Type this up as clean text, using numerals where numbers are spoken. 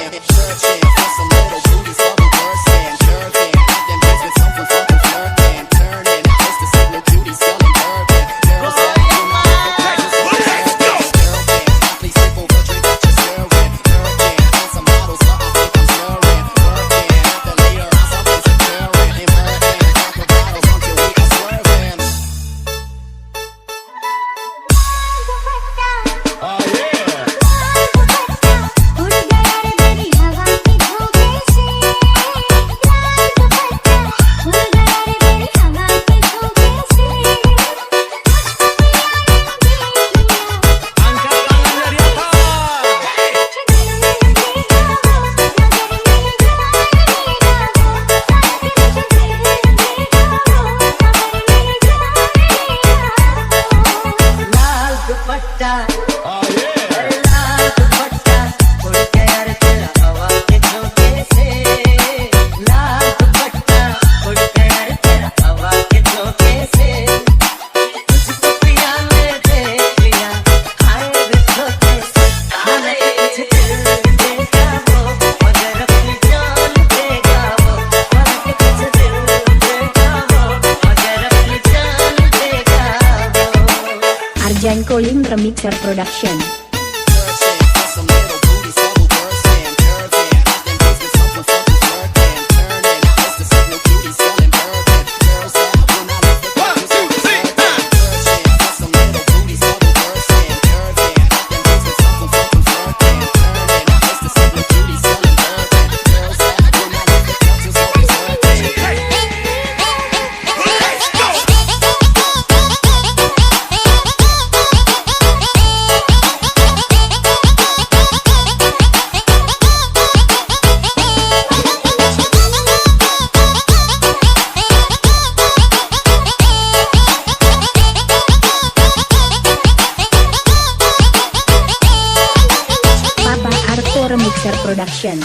Searching for some little booty, bubble bursting, jerking. Got them kids with something funky flirting, turning. It's the signal cutie selling bourbon. Girls that you know the practice of stirring. Please sip over, drink what you're stirring. Working on some models, so I think I'm slurring. Working at the later house, something's occurring. Inverting, pop the bottles until we are swerving. Oh yeah. Angkat tangannya di atas. Lal dupatta Oh yeah. लाल दुपट्टा उड़ गया रे तेरा हवा के झोंके से लाल दुपट्टा उड़ गया रे तेरा हवा के झोंके से तुझको पिया मैं देख लिया हाय रे झोंके से मैंने तुझे दिल देगा वो मगर अपनी जान देगा वो मैंने तुझे दिल देगा वो मगर अपनी जान देगा वो Arjan Kolim Remixer Production. Searching for some little booty, bubble bursting, jerking. Got them kids with something funky flirting, turning. It's the signal cutie selling bourbon. Girls that will not let the practice of stirring. Searching for some little booty, bubble bursting, jerking. Got them kids with something funky flirting, turning. It's the signal cutie selling bourbon. Girls that will not let the practice of stirring. Papa Arto Remixer Production.